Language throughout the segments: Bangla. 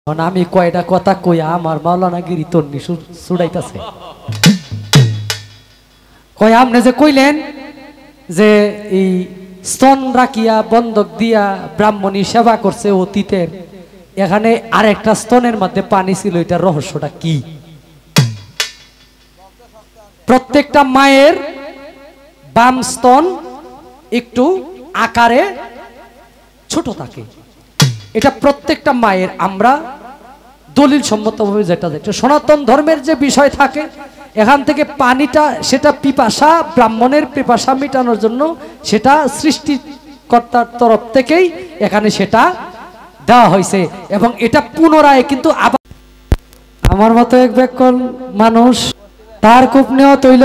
আমি কয়টা কথা কই আমার মাওলানা গিরি তন্নি ছুড়াইতাছে কয় আপনি যে কইলেন যে এই স্তন রাখিয়া বন্ধক দিয়া ব্রাহ্মণী সেবা করছে অতীতের, এখানে আরেকটা স্তনের মধ্যে পানি ছিল, এটা রহস্যটা কি? প্রত্যেকটা মায়ের বাম স্তন একটু আকারে ছোট থাকে, এটা প্রত্যেকটা মায়ের। আমরা দলিল সম্মতভাবে যেটা দেখছি, সনাতন ধর্মের যে বিষয় থাকে, এখান থেকে পানিটা সেটা পিপাসা, ব্রাহ্মণের পিপাসা মেটানোর জন্য সেটা সৃষ্টিকর্তার তরফ থেকেই এখানে সেটা দেওয়া হয়েছে, এবং এটা পুনরায় কিন্তু আবার আমার মতো এক ব্যাকল মানুষ তার কূপ নেওয়া তৈল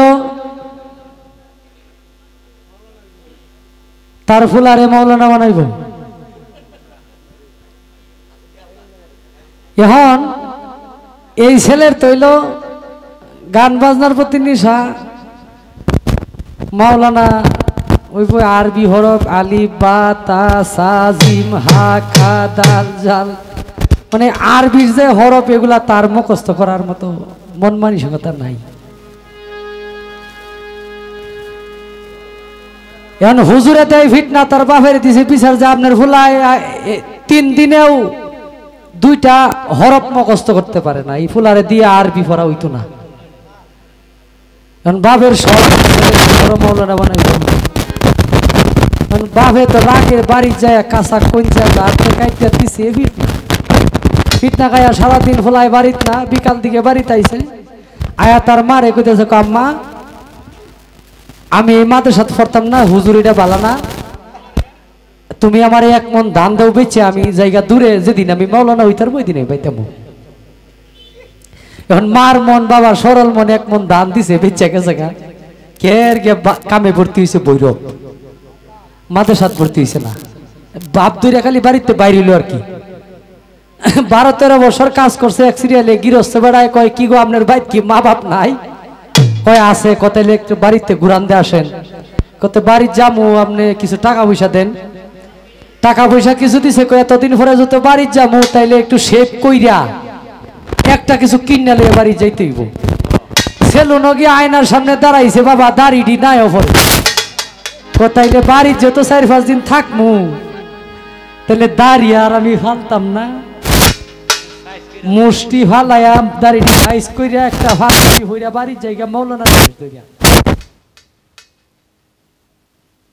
তার ফুলারে মাওলানা বানাইব। এখন এই ছেলের তৈল গান বাজনার প্রতি নিশা, মাওলানা ওই বই আরবি হরফ আলিফ বা তা সা জিম হা খা দাল জাল, মানে আরবির যে হরফ এগুলা তার মুখস্থ করার মতো মন মানসিকতা নাই। এখন হুজুরে দেয় ফিটনা, তার বাপের দিছে বিচার যে আপনার ফুলায় 3 দিনেও 2টা হরফ মুখস্থ করতে পারে না, এই ফুলারে দিয়ে আরবি পড়া হইতো না। কারণ বাপের সব মাওলানা বানাইব, বাপে তো রাগের বাড়ি যায় কাঁচা কঞ্চা গাছে কাইতে দিছে ফিটনা খাইয়া সারাদিন ফুলায় বাড়িত না, বিকাল দিকে বাড়িতে আইছে, আয়া তার মারে কইতেছে আম্মা আমি এই মাদ্রাসাতে পড়তাম না, হুজুর এটা বালা না, তুমি আমার 1 মন ধান দাও বেচে আমি জায়গা দূরে, যেদিন আমি মাওলানা হইতার ওই দিনে পাইতাম। এখন মার মন বাবা সরল মন 1 মন ধান দিছে বেচে গেছে গা, কের গে কামে ভর্তি হয়েছে বৈরব, মাদ্রাসাত ভর্তি হয়েছে না, বাপ দুইরা খালি বাড়িতে বাইরিল আর কি। 12-13 বছর কাজ করছে এক সিরিয়ালে, গৃহস্থ বেড়ায় কয় কি গো আপনার বাইত কি মা বাপ নাই? কয় আছে। কত একটু বাড়িতে ঘুরান দিয়ে আসেন, কত বাড়ির যামু আপনি কিছু টাকা পয়সা দেন, টাকা পয়সা কিছু দিছে, কয় এতদিন পরে যত বাড়ির যামু তাইলে একটু শেভ কইরা একটা কিছু কিনা লিয়ে বাড়ি যাইতে হইব। সেলুন গিয়ে আয়নার সামনে দাঁড়াইছে, বাবা দাড়িটি নাই ওপরে, তাইলে বাড়ির যত 4-5 দিন থাকমু তাহলে দাড়ি আর আমি ফালতাম না, মুষ্টি ফালাইয়া দাড়িটি সাইজ কইরা একটা ফাঁকি হইরা বাড়ির জায়গা মাওলানা ধরিয়া।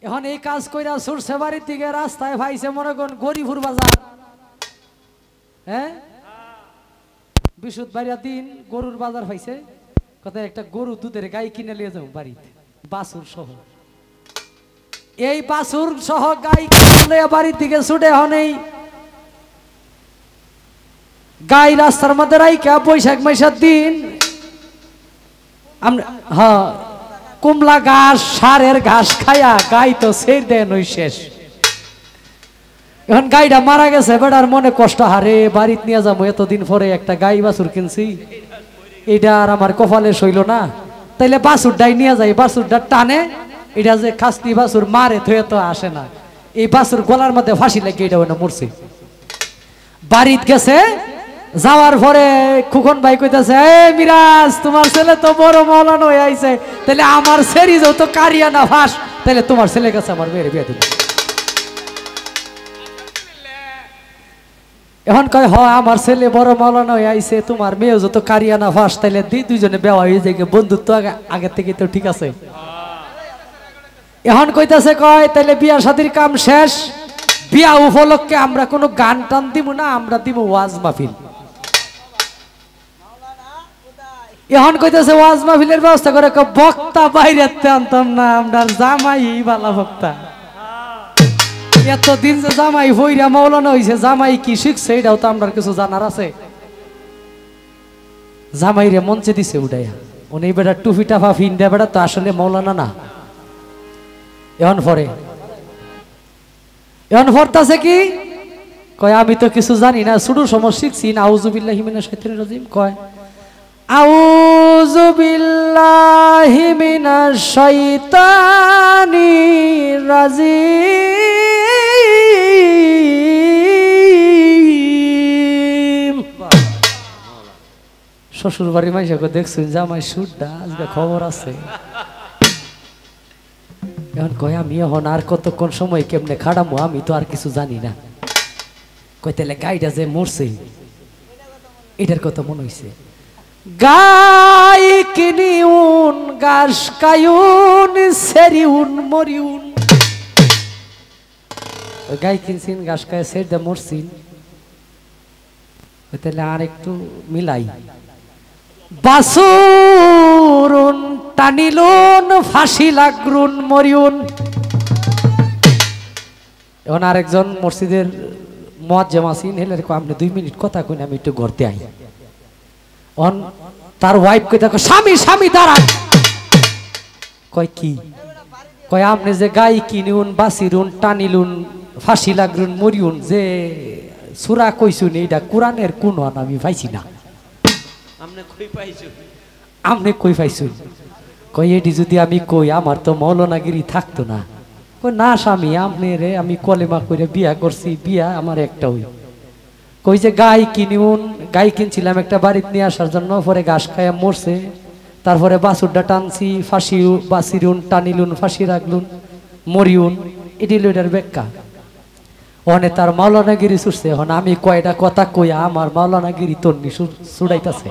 এখন এই কাজ কইরা সরষে বাড়ির দিকে রাস্তায় ভাইছে মনে করেন গরিপুর বাজার, হ্যাঁ বৃহস্পতিবার দিন গরুর বাজার পাইছে, কোথায় একটা গরু দুধের গাই কিনে নিয়ে যাবো বাড়িতে বাছুর সহ, এই বাছুর সহ গাই কিনে বাড়ির দিকে ছুটে, হনেই গাই রাস্তার মধ্যে রাইকা বৈশাখ মাসের দিন হ্যাঁ কুমলা ঘাস সারের ঘাস খায়া গাই তো ছেড়ে দেন ওই শেষ। এখন গাইটা মারা গেছে, বেটার মনে কষ্ট, হারে বাড়িতে নিয়ে যাবো, এতদিন পরে একটা গাই বাছুর কিনছি, এটা আর আমার কপালে সইল না, তাইলে বাছুরটাই নিয়ে যাই, বাছুরটা টানে, এটা যে খাসনি বাছুর মারে থয়ে তো আসে না, এই বাছুর গলার মধ্যে ফাঁসি লাগিয়ে এটা ওটা মরছে। বাড়িতে গেছে, যাওয়ার পরে খুকন ভাই কইতেছে মিরাজ তোমার ছেলে তো বড় মাওলানা হয়ে আইছে, তাহলে আমার সেরি যত কারিয়া না ফাঁস, তাহলে তোমার ছেলে গেছে আমার মেয়ের বিয়ে দিল। এখন কয় হ আমার ছেলে বড় মাওলানা হয়ে আইছে, তোমার মেয়ে যত কারিয়া না ফাঁস, তাহলে দুইজনে বেওয়া হয়ে যায়, বন্ধুত্ব আগে থেকে তো ঠিক আছে। এখন কইতাছে কয় তাহলে বিয়া শাদীর কাম শেষ, বিয়া উপলক্ষে আমরা কোনো গান টান দিব না, আমরা দিব ওয়াজ মাহফিল। এখন কইতেছে ওয়াজ মাহফিলের ব্যবস্থা করে, বক্তা বাইরে আনতাম না, আমরা জামাই বালা বক্তা, এতদিন যে জামাই হইরা মাওলানা হইছে, জামাই কি শিখছে এটাও তো আমরা কিছু জানার আছে। জামাই রে মঞ্চে দিছে উঠাইয়া, উনি বেটা টুপি টাফা ফিন্ডা বেটা তো আসলে মাওলানা না। এখন ফরতাছে কি কয় আমি তো কিছু জানি না, ছোট সময় শিখছি না, আউযুবিল্লাহি মিনাশ শাইতানির রাজিম, কয় আউযুবিল্লাহি মিনাশ শাইতানির রাজিম। শ্বশুর বাড়ি মাইসাকে দেখছুন জামাই সুটটা আজকে খবর আছে। এখন কয় আমি এখন আর কতক্ষণ সময় কেমনে খাড়ামো আমি তো আর কিছু জানি না। কই তাহলে গাইটা যে মরছে এটার কথা মনে হইছে। গাই কিনিউন গাছ কায়ুন সেরিউন মরিউন। গাই কিনছিন গাছ কায় সের দে মরছিন। তাহলে আর একটু মিলাই। বাসুরুন টানিলুন ফাঁসি লাগরুন মরিউন। এখন আরেকজন মসজিদের মুয়াজ্জিম আছেন হেলে আপনি 2 মিনিট কথা কইন আমি একটু ঘরতে আই। অন তার ওয়াইফ কই দেখো স্বামী স্বামী দাঁড়ান। কয় কি? কয় আপনি যে গাই কিনুন বাসিরুন টানিলুন ফাঁসি লাগরুন মরিউন যে সূরা কইছুন এইটা কোরআনের কোন আমি পাইছি না। আপনি কই পাইছুন? কই এটি যদি আমি কই আমার তো মৌলনাগিরি থাকতো না। কই না স্বামী আপনি রে আমি কলেমা করে বিয়া করছি, বিয়া আমার একটা হই। কই যে গাই কিনুন, গাই কিনছিলাম একটা বাড়িতে নিয়ে আসার জন্য, পরে ঘাস খায়া মরছে, তারপরে বাছুরটা টানছি ফাঁসি বাসিরুন টানিলুন ফাঁসি রাখলুন মরিউন। এটি লইটার ব্যাখ্যা। অনে তার মাওলানাগিরি ছুটছে। এখন আমি কয়টা কথা কইয়া আমার মাওলানাগিরি তন্নি ছুড়াইতাছে।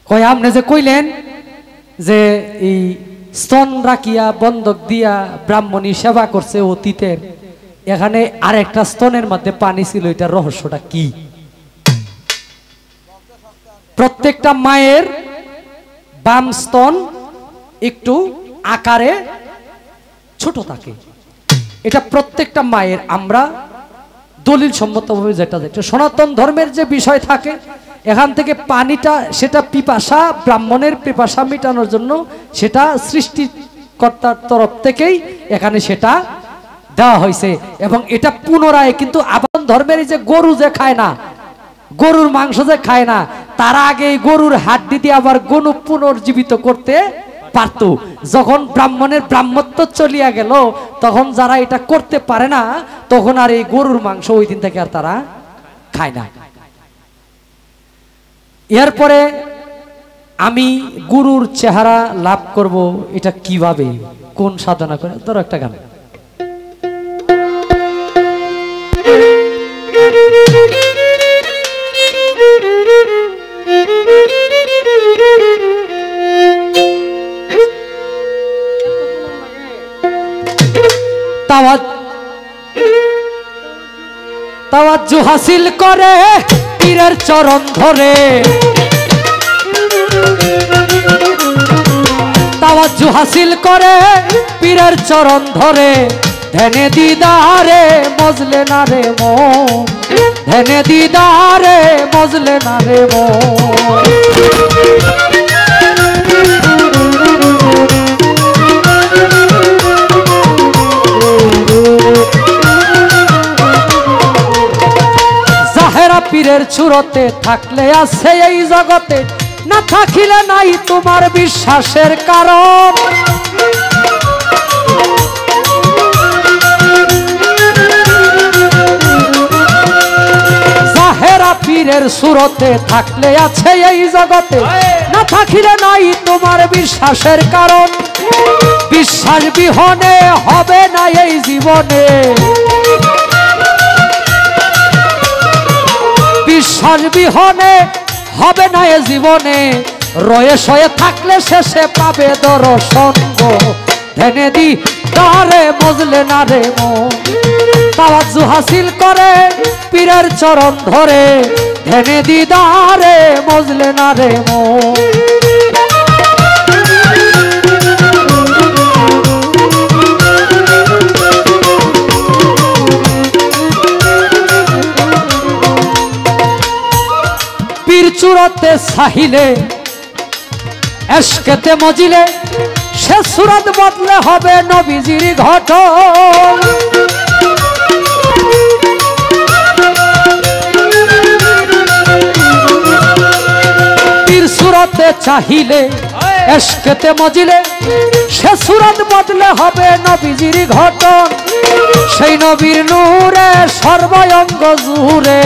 কয় আপনি যে কইলেন যে এই স্তন রাখিয়া বন্ধক দিয়া ব্রাহ্মণী সেবা করছে অতীতের, এখানে আরেকটা স্তনের মধ্যে পানি ছিল, এটার রহস্যটা কি? প্রত্যেকটা মায়ের বাম স্তন একটু আকারে ছোট থাকে, এটা প্রত্যেকটা মায়ের। আমরা দলিল সম্মতভাবে যেটা দেখছি সনাতন ধর্মের যে বিষয় থাকে, এখান থেকে পানিটা সেটা পিপাসা, ব্রাহ্মণের পিপাসা মেটানোর জন্য সেটা সৃষ্টিকর্তার তরফ থেকেই এখানে সেটা দেওয়া হয়েছে। এবং এটা পুনরায় কিন্তু আবার ধর্মের যে গরু যে খায় না, গরুর মাংস যে খায় না, তারা আগে এই গরুর হাড্ডি দিয়ে আবার গরু পুনর্জীবিত করতে পারত। যখন ব্রাহ্মণের ব্রাহ্মত্ব চলিয়া গেল, তখন যারা এটা করতে পারে না, তখন আর এই গরুর মাংস ওই দিন থেকে আর তারা খায় না। এরপরে আমি গুরুর চেহারা লাভ করব, এটা কিভাবে, কোন সাধনা করে? ধরো একটা গান। তাওয়াজ্জু হাসিল করে পীরের চরণ ধরে, তাওয়াজ্জু হাসিল করে পীরের চরণ ধরে, ধ্যানে দিদারে মজলে না রে মন, ধ্যানে দিদারে মজলে না রে মন। জাহেরা পীরের চূড়তে থাকলে আছে এই জগতে, না থাকিলে নাই তোমার বিশ্বাসের কারণ। জাহেরা পীরের সুরতে থাকলে আছে এই জগতে, না থাকিলে নাই তোমার বিশ্বাসের কারণ। বিশ্বাস বিহনে হবে না এই জীবনে, বিশ্বাস বিহনে হবে না এ জীবনে, রয়ে শয়ে থাকলে শেষে পাবে দর্শন গো, ধ্যানে দি তারে মজলে না রে মন। তাওয়াজ্জু হাসিল করে পীরের চরণ ধরে, ধ্যানে দিদারে মজলে না রে মন। পীর চূড়তে চাহিলে এশকেতে মজিলে, সে সুরত বদলে হবে নবীজির ঘটন। পীর সুরতে চাহিলে এশকেতে মজিলে, সে সুরত বদলে হবে নবীজির ঘটন। সেই নবীর নূরে সর্বঙ্গ জুড়ে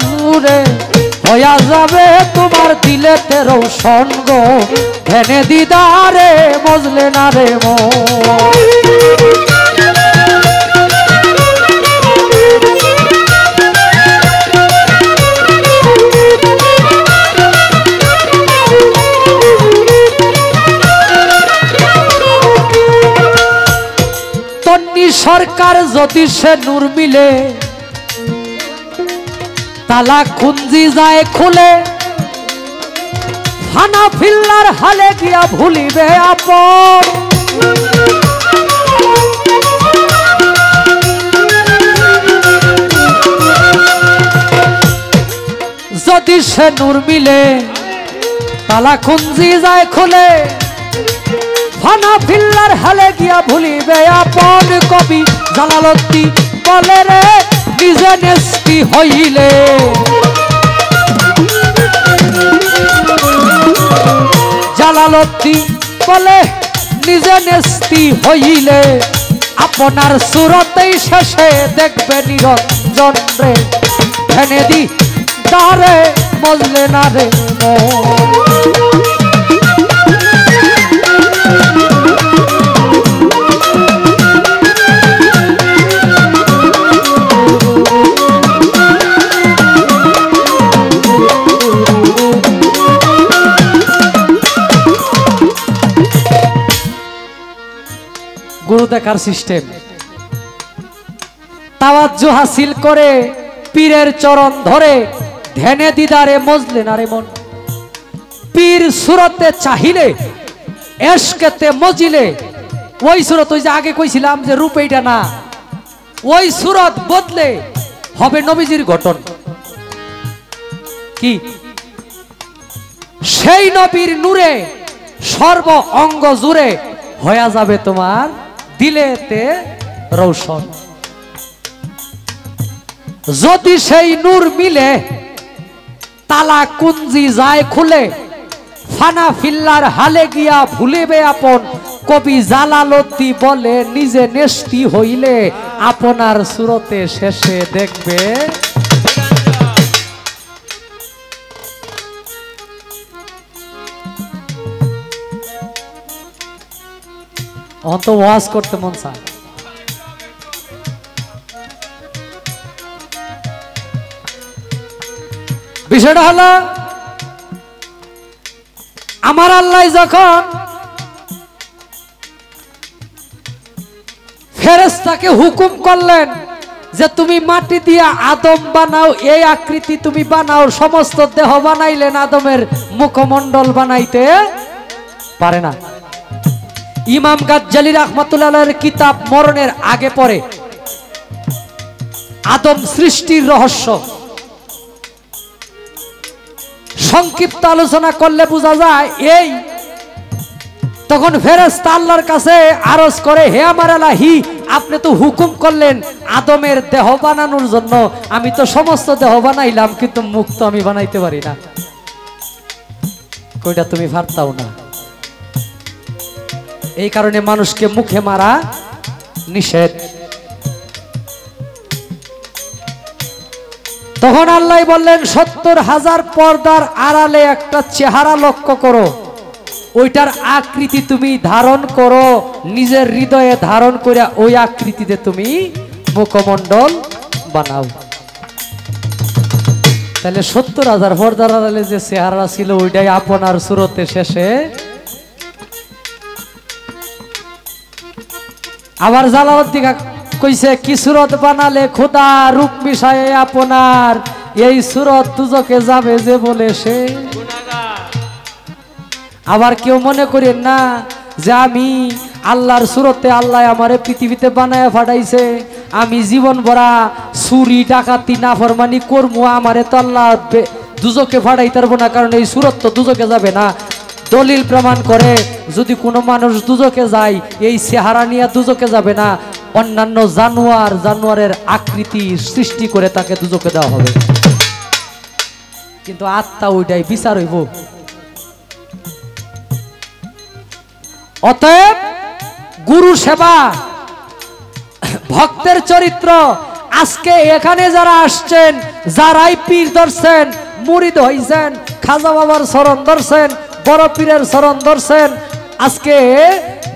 জুড়ে হইয়া যাবে তোমার দিলেতে রৌশন গো ধ্যানে দিদারে মজলে না রে মন। তন্নি সরকার যদি সে নূর মিলে তালা খুঞ্জি যায় খুলে ফানা ফিল্লার হালে গিয়া ভুলিবে আপন। যদি সে নূর মিলে তালা খুঞ্জি যায় খুলে ফানা ফিল্লার হালে গিয়া ভুলিবে আপন। কবি জালালউদ্দিন বলে রে নিজে নেস্তি হইলে জালালউদ্দিন বলে নিজে নেস্তি হইলে আপনার সুরতেই শেষে দেখবে নিরঞ্জন রে ধ্যানে দি দারে মজলে না রে মন। গুরু দেখার সিস্টেম তাওয়াজ্জু হাসিল করে পীরের চরণ ধরে ধ্যানে দিদারে মজলে না রে মন। পীর সুরতে চাহিলে এশকেতে মজিলে ওই সুরত ওই যে আগে কইছিলাম যে রূপ এইটা না ওই সুরত বদলে হবে নবীজির গঠন কি সেই নবীর নূরে সর্ব অঙ্গ জুড়ে হয়ে যাবে তোমার দিলেতে রৌশন। যদি সেই নূর মিলে তালা কুঞ্জি যায় খুলে ফানা ফিল্লার হালে গিয়া ভুলিবে আপন। কবি জালালউদ্দিন বলে নিজে নেস্তি হইলে আপনার সুরতে শেষে দেখবে অন্ত ওয়াজ করতে মন চায়। বিষয়টা হলো আমার আল্লাহ যখন ফেরেশতাকে হুকুম করলেন যে তুমি মাটি দিয়া আদম বানাও, এই আকৃতি তুমি বানাও, সমস্ত দেহ বানাইলেন, আদমের মুখমণ্ডল বানাইতে পারে না। ইমাম গাজ্জালী রাহমাতুল্লাহর কিতাব মরণের আগে পরে আদম সৃষ্টির রহস্য সংক্ষিপ্ত আলোচনা করলে বোঝা যায় এই তখন ফেরেশতা আল্লাহর কাছে আরজ করে, হে আমার ইলাহি, আপনি তো হুকুম করলেন আদমের দেহ বানানোর জন্য, আমি তো সমস্ত দেহ বানাইলাম কিন্তু মুখ তো আমি বানাইতে পারি না, কইটা তুমি পারতাও না। এই কারণে মানুষকে মুখে মারা নিষেধ। তখন আল্লাহ বললেন ৭০,০০০ পর্দার আড়ালে একটা চেহারা লক্ষ্য করো, ওইটার আকৃতি তুমি ধারণ করো, নিজের হৃদয়ে ধারণ করে ওই আকৃতিতে তুমি মুখমণ্ডল বানাও। তাহলে ৭০,০০০ পর্দার আড়ালে যে চেহারা ছিল ওইটাই আপনার সুরতে শেষে। আবার জালালউদ্দিন কইছে, কি সুরত বানালে খোদা রূপ মিশায় আপনার, এই সুরত দুজকে যাবে যে বলে সে। আবার কেউ মনে করেন না যে আমি আল্লাহর সুরতে আল্লাহ আমারে পৃথিবীতে বানায় ফাটাইছে, আমি জীবন ভরা চুরি ডাকাতি নাফরমানি করবো, আমারে তো আল্লাহ দুজকে ফাটাইতে পারবো না, কারণ এই সুরত তো দুজকে যাবে না। দলিল প্রমাণ করে যদি কোনো মানুষ দুজকে যায় এই চেহারা নিয়ে দুজকে যাবে না, অন্যান্য জানোয়ারের আকৃতি সৃষ্টি করে তাকে দুজকে দেওয়া হবে, কিন্তু আত্মা ওইটাই বিচার হইব। অতএব গুরু সেবা, ভক্তের চরিত্র, আজকে এখানে যারা আসছেন যারাই পীর ধরছেন, মুরিদ হইছেন, খাজা বাবার চরণ ধরছেন, বড় পীরের চরণ ধরছেন, আজকে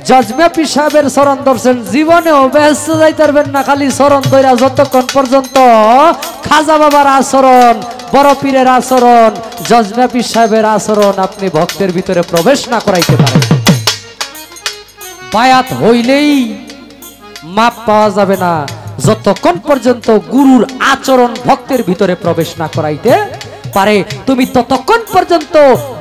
জজমে পীর সাহেবের চরণ ধরছেন, জীবনেও বেহেশতে যাইতে পারবেন না খালি চরণ ধইরা যতক্ষণ পর্যন্ত খাজা বাবার আচরণ, বড় পীরের আচরণ, জজমে পীর সাহেবের আচরণ আপনি ভক্তের ভিতরে প্রবেশ না করাইতে পারেন। বায়াত হইলেই মাপ পাওয়া যাবে না যতক্ষণ পর্যন্ত গুরুর আচরণ ভক্তের ভিতরে প্রবেশ না করাইতে পারে। তুমি ততক্ষণ পর্যন্ত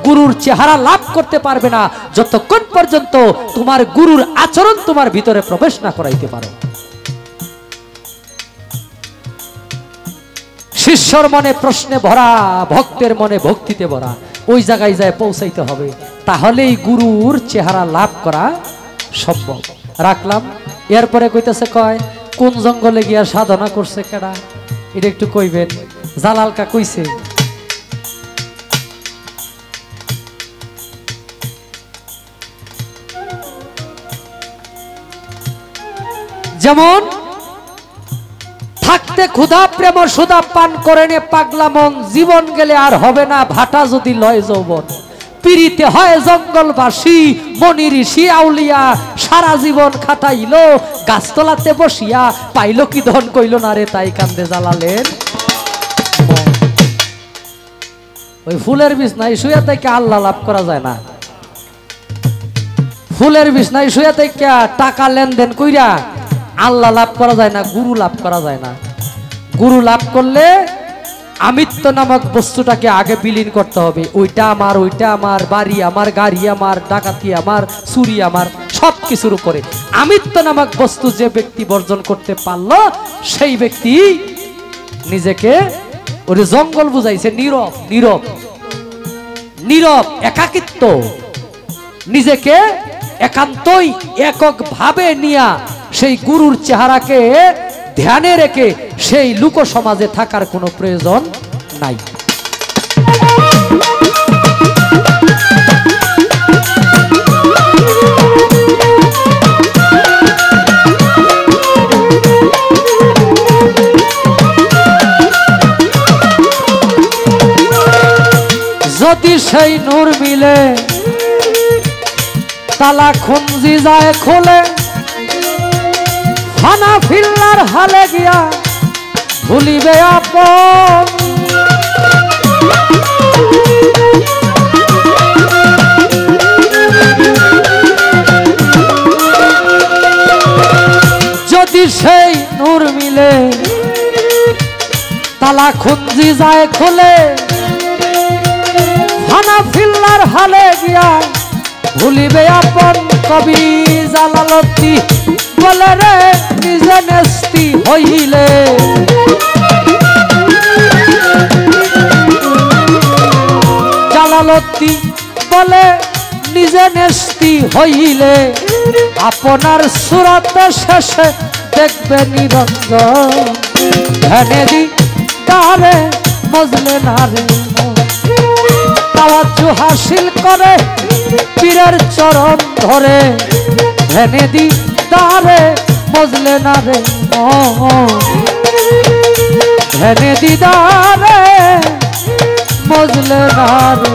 গুরুর চেহারা লাভ করতে পারবে না যতক্ষণ পর্যন্ত তোমার গুরুর আচরণ তোমার ভিতরে প্রবেশ না করাইতে পারো। শিষ্যর মনে প্রশ্নে ভরা, ভক্তের মনে ভক্তিতে ভরা, ওই জায়গায় যায় পৌঁছাইতে হবে, তাহলেই গুরুর চেহারা লাভ করা সম্ভব। রাখলাম। এরপরে কইতেছে, কয় কোন জঙ্গলে গিয়া সাধনা করছে কেডা, এটা একটু কইবেন। জালালকা কইছে, যেমন থাকতে ক্ষুধা প্রেম সুধা পান করে নে পাগলা মন, জীবন গেলে আর হবে না ভাটা যদি লয় যৌবন। পিরিতে হয় জঙ্গলবাসী মনি ঋষি আউলিয়া, সারা জীবন খাটাইল গাছতলাতে বসিয়া, পাইল কি ধন কইল না রে তাই কান্দে জালালের। ওই ফুলের বিছনায় শুয়ে থেকে আল্লাহ লাভ করা যায় না। ফুলের বিছনায় শুয়ে থেকে টাকা লেনদেন কইরা আল্লাহ লাভ করা যায় না, গুরু লাভ করা যায় না। গুরু লাভ করলে আমিত্ব নামক বস্তুটাকে আগে বিলীন করতে হবে। ওইটা আমার, ওইটা আমার, বাড়ি আমার, গাড়ি আমার, ডাকাতি আমার, চুরি আমার, সব কিছুর উপরে আমিত্ব নামক বস্তু যে ব্যক্তি বর্জন করতে পারলো সেই ব্যক্তি নিজেকে, ওরে জঙ্গল বুঝাইছে, নীরব নীরব নীরব একাকিত্ব, নিজেকে একান্তই একক ভাবে নিয়া সেই গুরুর চেহারাকে ধ্যানে রেখে সেই লোক সমাজে থাকার কোনো প্রয়োজন নাই। যদি সেই নূর মিলে তালা খুঞ্জি যায় খোলে, হানা ফিল্লার হালে গিয়া ভুলিবে আপন। যদি সেই নূর মিলে তালা খুঞ্জি যায় খোলে, হানা ফিল্লার হালে গিয়া ভুলিবে আপন। কবি জালালতি বলে রে নিজে নেস্তি হইলে, জালালতি বলে নিজে নেস্তি হইলে, আপনার সুরতে শেষে দেখবে নিরঞ্জন। ধ্যানে দি তারে মজলে নারে তাওয়াজ্জু হাসিল করে পীরের চরণ ধরে, ধ্যানে দি তারে মজলে নারে ধ্যানে দিদারে মজলে নারে।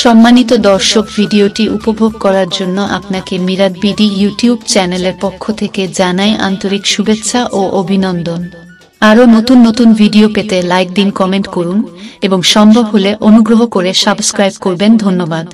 সম্মানিত দর্শক, ভিডিওটি উপভোগ করার জন্য আপনাকে মিরাদ বিডি ইউটিউব চ্যানেলের পক্ষ থেকে জানাই আন্তরিক শুভেচ্ছা ও অভিনন্দন। আরও নতুন নতুন ভিডিও পেতে লাইক দিন, কমেন্ট করুন এবং সম্ভব হলে অনুগ্রহ করে সাবস্ক্রাইব করবেন। ধন্যবাদ।